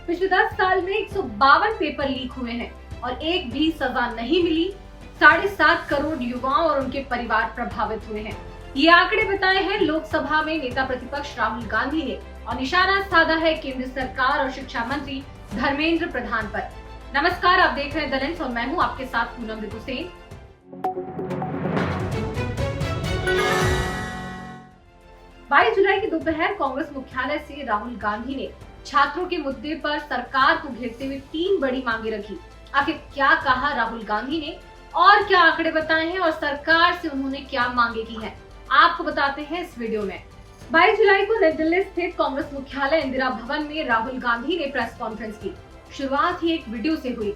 पिछले 10 साल में 152 पेपर लीक हुए हैं और एक भी सजा नहीं मिली। 7.5 करोड़ युवाओं और उनके परिवार प्रभावित हुए हैं। ये आंकड़े बताए हैं लोकसभा में नेता प्रतिपक्ष राहुल गांधी ने और निशाना साधा है केंद्र सरकार और शिक्षा मंत्री धर्मेंद्र प्रधान पर। नमस्कार, आप देख रहे हैं द लेंस और मैं हूं आपके साथ पूनम हुसैन। 22 जुलाई की दोपहर कांग्रेस मुख्यालय से राहुल गांधी ने छात्रों के मुद्दे पर सरकार को घेरते हुए 3 बड़ी मांगे रखी। आखिर क्या कहा राहुल गांधी ने और क्या आंकड़े बताए हैं और सरकार से उन्होंने क्या मांगे की हैं, आपको बताते हैं इस वीडियो में। 22 जुलाई को नई दिल्ली स्थित कांग्रेस मुख्यालय इंदिरा भवन में राहुल गांधी ने प्रेस कॉन्फ्रेंस की। शुरुआत ही एक वीडियो से हुई।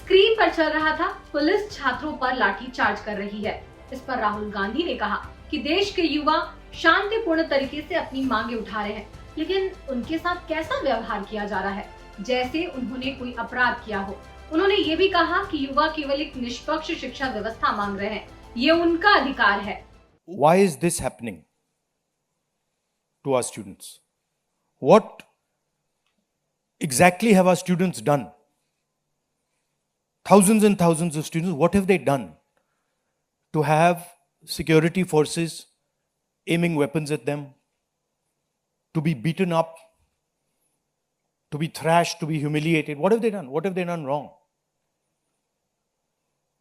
स्क्रीन पर चल रहा था, पुलिस छात्रों पर लाठी चार्ज कर रही है। इस पर राहुल गांधी ने कहा कि देश के युवा शांतिपूर्ण तरीके से अपनी मांगे उठा रहे हैं, लेकिन उनके साथ कैसा व्यवहार किया जा रहा है, जैसे उन्होंने कोई अपराध किया हो। उन्होंने ये भी कहा कि युवा केवल एक निष्पक्ष शिक्षा व्यवस्था मांग रहे हैं, ये उनका अधिकार है। Why is this happening to our students? What exactly have our students done? Thousands and thousands of students, what have they done to have security forces aiming weapons at them, to be beaten up, to be thrashed, to be humiliated? What have they done? What have they done wrong?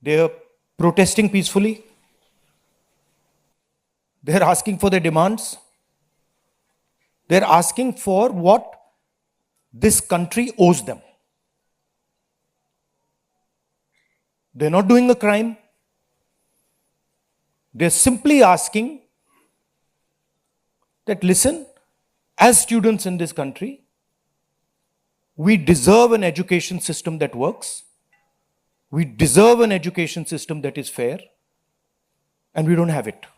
They are protesting peacefully. They are asking for their demands. They are asking for what this country owes them. They are not doing a crime. They are simply asking that, listen, as students in this country, we deserve an education system that works. We deserve an education system that is fair. And we don't have it.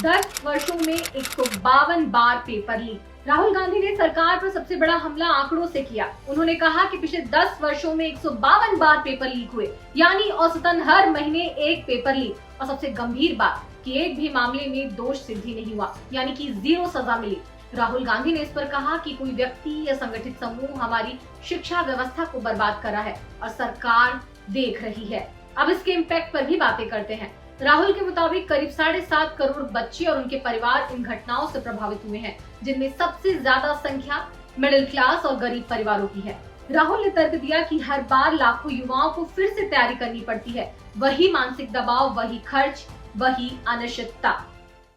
10 वर्षों में 152 बार paper leak. Rahul Gandhi ने सरकार पर सबसे बड़ा हमला आंकड़ों से किया। उन्होंने कहा कि पिछले 10 वर्षों में 152 बार पेपर लीक हुए, यानी औसतन हर महीने एक पेपर लीक। और सबसे गंभीर बात कि एक भी मामले में दोष सिद्धि नहीं हुआ, यानी कि 0 सजा मिली। राहुल गांधी ने इस पर कहा कि कोई व्यक्ति या संगठित समूह हमारी शिक्षा व्यवस्था को बर्बाद कर रहा है और सरकार देख रही है। अब इसके इम्पैक्ट पर भी बातें करते हैं। राहुल के मुताबिक करीब 7.5 करोड़ बच्चे और उनके परिवार इन घटनाओं से प्रभावित हुए हैं, जिनमें सबसे ज्यादा संख्या मिडिल क्लास और गरीब परिवारों की है। राहुल ने तर्क दिया कि हर बार लाखों युवाओं को फिर से तैयारी करनी पड़ती है। वही मानसिक दबाव, वही खर्च, वही अनिश्चितता।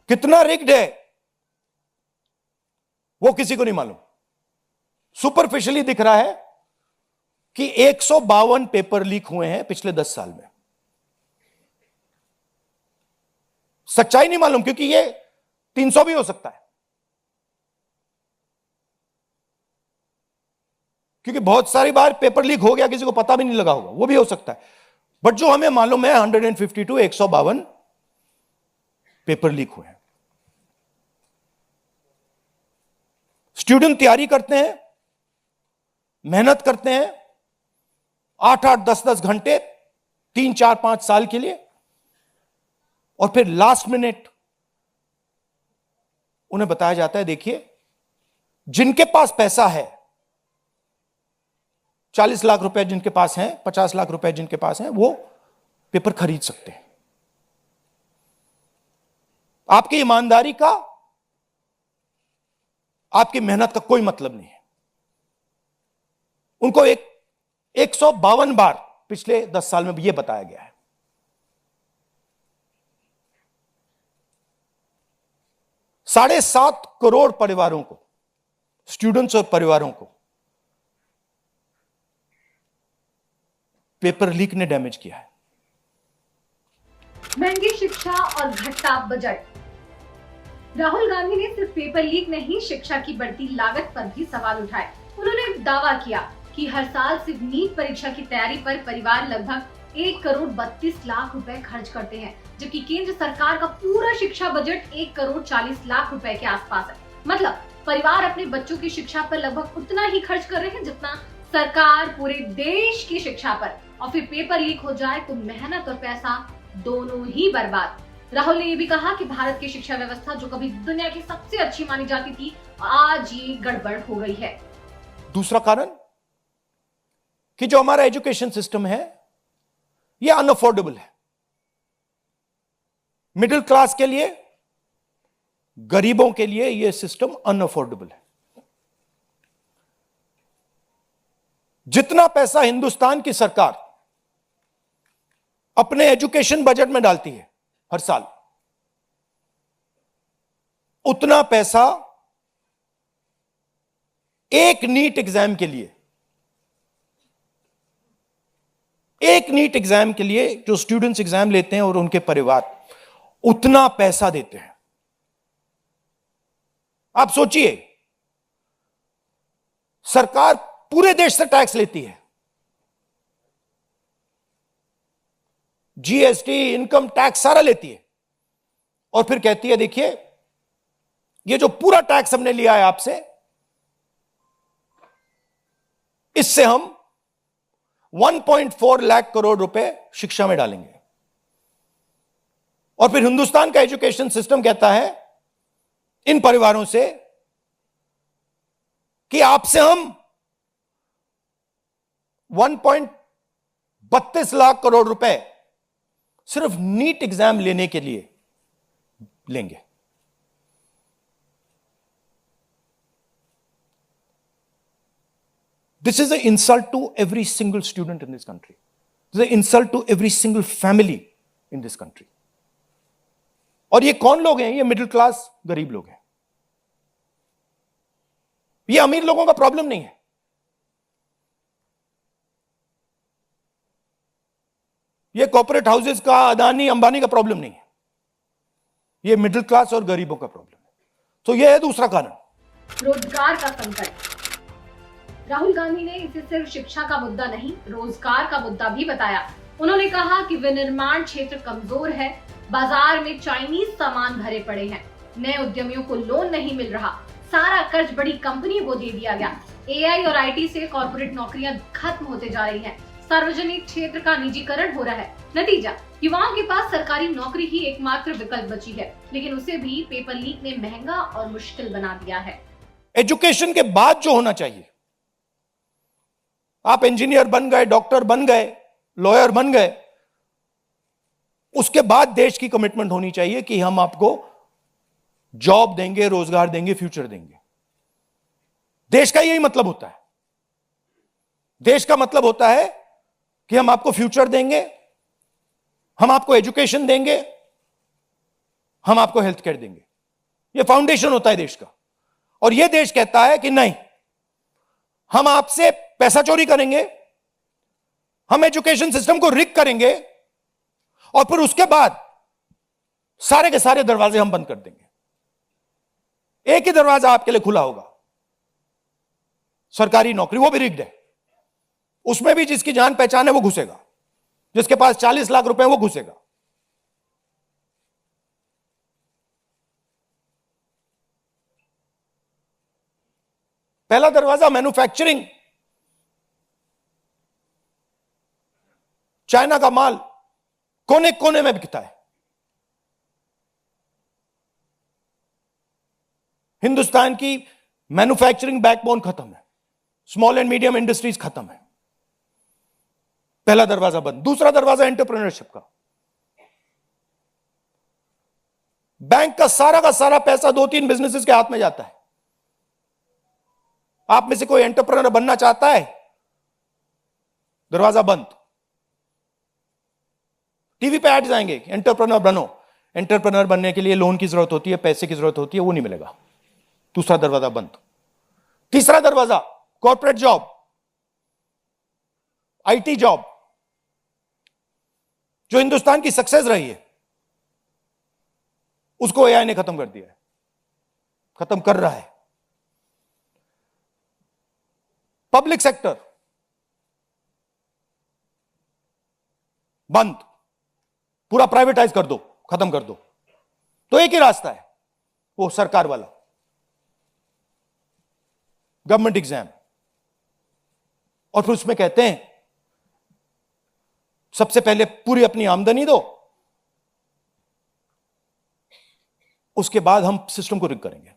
कितना रिग्ड है वो किसी को नहीं मालूम। सुपरफिशियली दिख रहा है कि 152 पेपर लीक हुए हैं पिछले 10 साल में। सच्चाई नहीं मालूम, क्योंकि ये 300 भी हो सकता है, क्योंकि बहुत सारी बार पेपर लीक हो गया, किसी को पता भी नहीं लगा होगा, वो भी हो सकता है। बट जो हमें मालूम है 152 152 पेपर लीक हुए हैं। स्टूडेंट तैयारी करते हैं, मेहनत करते हैं 8-8 10-10 घंटे 3-4-5 साल के लिए, और फिर लास्ट मिनट उन्हें बताया जाता है, देखिए जिनके पास पैसा है, 40 लाख रुपए जिनके पास हैं, 50 लाख रुपए जिनके पास हैं, वो पेपर खरीद सकते हैं। आपकी ईमानदारी का, आपकी मेहनत का कोई मतलब नहीं है। उनको 152 बार पिछले 10 साल में यह बताया गया है। 7.5 करोड़ परिवारों को, स्टूडेंट्स और परिवारों को पेपर लीक ने डैमेज किया है। महंगी शिक्षा और घटता बजट। राहुल गांधी ने सिर्फ पेपर लीक नहीं, शिक्षा की बढ़ती लागत पर भी सवाल उठाए। उन्होंने दावा किया कि हर साल सिर्फ नीट परीक्षा की तैयारी पर परिवार लगभग 1 करोड़ 32 लाख रुपए खर्च करते हैं, जबकि केंद्र सरकार का पूरा शिक्षा बजट 1 करोड़ 40 लाख रुपए के आसपास है। मतलब परिवार अपने बच्चों की शिक्षा पर लगभग उतना ही खर्च कर रहे हैं जितना सरकार पूरे देश की शिक्षा पर। और फिर पेपर लीक हो जाए तो मेहनत और पैसा दोनों ही बर्बाद। राहुल ने ये भी कहा कि भारत की शिक्षा व्यवस्था जो कभी दुनिया की सबसे अच्छी मानी जाती थी, आज ये गड़बड़ हो गई है। दूसरा कारण कि जो हमारा एजुकेशन सिस्टम है यह अनअफोर्डेबल है। मिडिल क्लास के लिए, गरीबों के लिए यह सिस्टम अनअफोर्डेबल है। जितना पैसा हिंदुस्तान की सरकार अपने एजुकेशन बजट में डालती है हर साल, उतना पैसा एक नीट एग्जाम के लिए, जो स्टूडेंट्स एग्जाम लेते हैं और उनके परिवार, उतना पैसा देते हैं। आप सोचिए, सरकार पूरे देश से टैक्स लेती है, जीएसटी, इनकम टैक्स सारा लेती है, और फिर कहती है देखिए ये जो पूरा टैक्स हमने लिया है आपसे, इससे हम 1.4 लाख करोड़ रुपए शिक्षा में डालेंगे। और फिर हिंदुस्तान का एजुकेशन सिस्टम कहता है इन परिवारों से कि आपसे हम 1.32 लाख करोड़ रुपए सिर्फ नीट एग्जाम लेने के लिए लेंगे। This is an insult to every single student in this country. This is an insult to every single family in this country. और ये कौन लोग हैं? ये मिडिल क्लास गरीब लोग हैं। ये अमीर लोगों का प्रॉब्लम नहीं है। ये कॉर्पोरेट हाउसेस का, अदानी अंबानी का प्रॉब्लम नहीं है। ये मिडिल क्लास और गरीबों का प्रॉब्लम है। तो ये है दूसरा कारण। रोजगार का संकट। राहुल गांधी ने इसे सिर्फ शिक्षा का मुद्दा नहीं, रोजगार का मुद्दा भी बताया। उन्होंने कहा कि विनिर्माण क्षेत्र कमजोर है, बाजार में चाइनीज सामान भरे पड़े हैं, नए उद्यमियों को लोन नहीं मिल रहा, सारा कर्ज बड़ी कंपनियों को दे दिया गया, एआई और आईटी से कॉर्पोरेट नौकरियां खत्म होते जा रही हैं, सार्वजनिक क्षेत्र का निजीकरण हो रहा है। नतीजा, युवाओं के पास सरकारी नौकरी ही एकमात्र विकल्प बची है, लेकिन उसे भी पेपर लीक ने महंगा और मुश्किल बना दिया है। एजुकेशन के बाद जो होना चाहिए, आप इंजीनियर बन गए, डॉक्टर बन गए, लॉयर बन गए, उसके बाद देश की कमिटमेंट होनी चाहिए कि हम आपको जॉब देंगे, रोजगार देंगे, फ्यूचर देंगे। देश का यही मतलब होता है। देश का मतलब होता है कि हम आपको फ्यूचर देंगे, हम आपको एजुकेशन देंगे, हम आपको हेल्थ केयर देंगे। यह फाउंडेशन होता है देश का। और यह देश कहता है कि नहीं, हम आपसे पैसा चोरी करेंगे, हम एजुकेशन सिस्टम को रिग करेंगे, और फिर उसके बाद सारे के सारे दरवाजे हम बंद कर देंगे। एक ही दरवाजा आपके लिए खुला होगा, सरकारी नौकरी, वो भी रिग्ड है। उसमें भी जिसकी जान पहचान है वो घुसेगा, जिसके पास 40 लाख रुपए है वो घुसेगा। पहला दरवाजा मैन्युफैक्चरिंग, चाइना का माल कोने कोने में बिकता है, हिंदुस्तान की मैन्युफैक्चरिंग बैकबोन खत्म है, स्मॉल एंड मीडियम इंडस्ट्रीज खत्म है। पहला दरवाजा बंद। दूसरा दरवाजा एंटरप्रेन्योरशिप का। बैंक का सारा पैसा 2-3 बिजनेसेस के हाथ में जाता है। आप में से कोई एंटरप्रेन्योर बनना चाहता है, दरवाजा बंद। टीवी पे एड्स आएंगे, एंटरप्रेन्योर बनो। एंटरप्रेन्योर बनने के लिए लोन की जरूरत होती है, पैसे की जरूरत होती है, वो नहीं मिलेगा। दूसरा दरवाजा बंद। तीसरा दरवाजा कॉर्पोरेट जॉब, आईटी जॉब, जो हिंदुस्तान की सक्सेस रही है, उसको एआई ने खत्म कर दिया है, खत्म कर रहा है। पब्लिक सेक्टर बंद, पूरा प्राइवेटाइज कर दो, खत्म कर दो। तो एक ही रास्ता है, वो सरकार वाला, गवर्नमेंट एग्जाम। और फिर उसमें कहते हैं सबसे पहले पूरी अपनी आमदनी दो, उसके बाद हम सिस्टम को रिग करेंगे।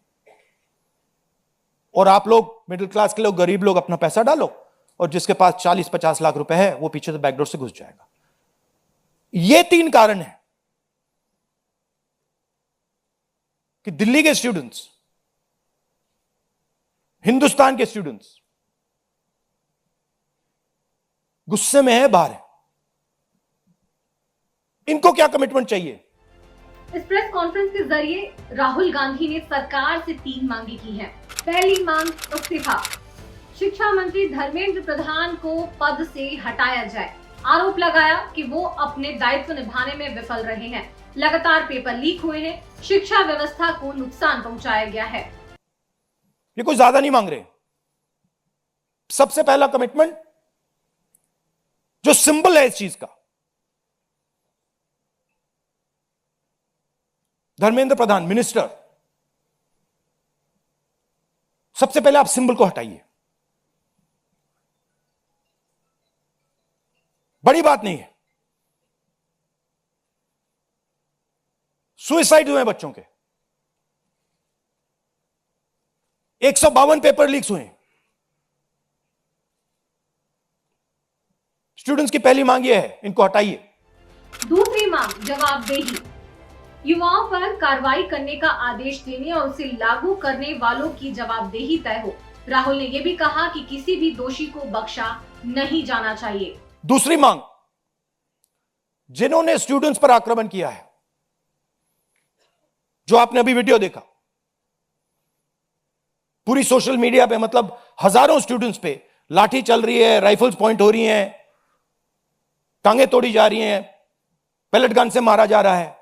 और आप लोग मिडिल क्लास के लोग, गरीब लोग अपना पैसा डालो, और जिसके पास 40-50 लाख रुपए है वो पीछे से बैकडोर से घुस जाएगा। ये 3 कारण है कि दिल्ली के स्टूडेंट्स, हिंदुस्तान के स्टूडेंट्स गुस्से में है, बाहर है। इनको क्या कमिटमेंट चाहिए? इस प्रेस कॉन्फ्रेंस के जरिए राहुल गांधी ने सरकार से 3 मांगे की हैं। पहली मांग, इस्तीफा। शिक्षा मंत्री धर्मेंद्र प्रधान को पद से हटाया जाए। आरोप लगाया कि वो अपने दायित्व निभाने में विफल रहे हैं। लगातार पेपर लीक हुए हैं, शिक्षा व्यवस्था को नुकसान पहुंचाया गया है। ये कुछ ज्यादा नहीं मांग रहे। सबसे पहला कमिटमेंट जो सिंबल है इस चीज का, धर्मेंद्र प्रधान मिनिस्टर, सबसे पहले आप सिंबल को हटाइए। बड़ी बात नहीं है। सुसाइड हुए हैं बच्चों के, 152 पेपर लीक्स हुए। स्टूडेंट्स की पहली मांग यह है, इनको हटाइए। दूसरी मांग, जवाबदेही। युवाओं पर कार्रवाई करने का आदेश देने और उसे लागू करने वालों की जवाबदेही तय हो। राहुल ने यह भी कहा कि किसी भी दोषी को बख्शा नहीं जाना चाहिए। दूसरी मांग, जिन्होंने स्टूडेंट्स पर आक्रमण किया है, जो आपने अभी वीडियो देखा, पूरी सोशल मीडिया पे, मतलब हजारों स्टूडेंट्स पे लाठी चल रही है, राइफल्स पॉइंट हो रही हैं, टांगे तोड़ी जा रही हैं, पेलेट गन से मारा जा रहा है।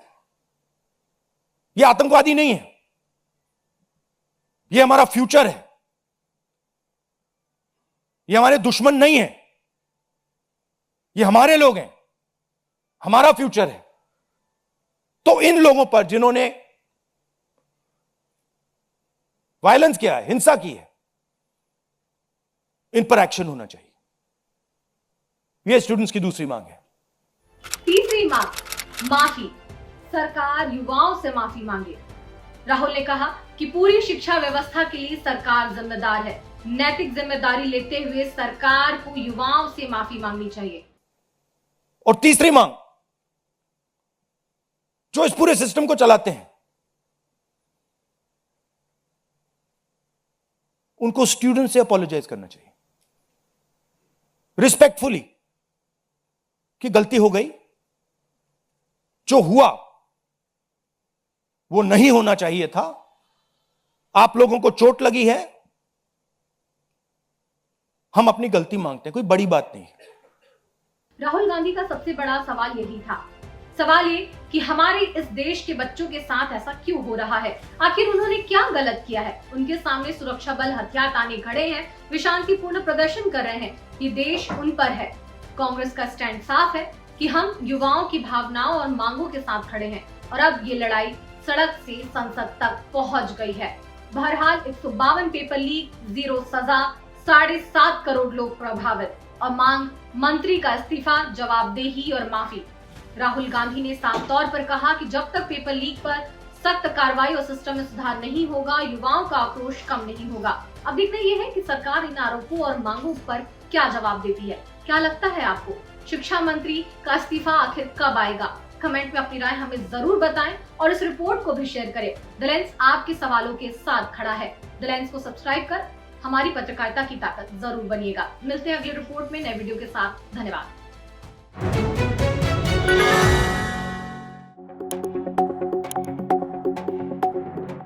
यह आतंकवादी नहीं है, यह हमारा फ्यूचर है, यह हमारे दुश्मन नहीं है, ये हमारे लोग हैं, हमारा फ्यूचर है। तो इन लोगों पर जिन्होंने वायलेंस किया है, हिंसा की है, इन पर एक्शन होना चाहिए। यह स्टूडेंट्स की दूसरी मांग है। तीसरी मांग, माफी। सरकार युवाओं से माफी मांगे। राहुल ने कहा कि पूरी शिक्षा व्यवस्था के लिए सरकार जिम्मेदार है। नैतिक जिम्मेदारी लेते हुए सरकार को युवाओं से माफी मांगनी चाहिए। और तीसरी मांग, जो इस पूरे सिस्टम को चलाते हैं, उनको स्टूडेंट से अपोलोजाइज करना चाहिए, रिस्पेक्टफुली, कि गलती हो गई, जो हुआ वो नहीं होना चाहिए था, आप लोगों को चोट लगी है, हम अपनी गलती मांगते हैं, कोई बड़ी बात नहीं है। राहुल गांधी का सबसे बड़ा सवाल यही था। सवाल ये कि हमारे इस देश के बच्चों के साथ ऐसा क्यों हो रहा है, आखिर उन्होंने क्या गलत किया है। उनके सामने सुरक्षा बल हथियार ताने खड़े हैं, वे शांतिपूर्ण प्रदर्शन कर रहे हैं, ये देश उन पर है। कांग्रेस का स्टैंड साफ है कि हम युवाओं की भावनाओं और मांगों के साथ खड़े हैं, और अब ये लड़ाई सड़क से संसद तक पहुंच गई है। बहरहाल 152 पेपर लीक, 0 सजा, 7.5 करोड़ लोग प्रभावित, और मांग मंत्री का इस्तीफा, जवाबदेही और माफी। राहुल गांधी ने साफ तौर पर कहा कि जब तक पेपर लीक पर सख्त कार्रवाई और सिस्टम में सुधार नहीं होगा, युवाओं का आक्रोश कम नहीं होगा। अब देखना यह है कि सरकार इन आरोपों और मांगों पर क्या जवाब देती है। क्या लगता है आपको, शिक्षा मंत्री का इस्तीफा आखिर कब आएगा? कमेंट में अपनी राय हमें जरूर बताएं और इस रिपोर्ट को भी शेयर करें। द लेंस आपके सवालों के साथ खड़ा है। द लेंस को सब्सक्राइब कर हमारी पत्रकारिता की ताकत जरूर बनिएगा। मिलते हैं अगली रिपोर्ट में नए वीडियो के साथ। धन्यवाद।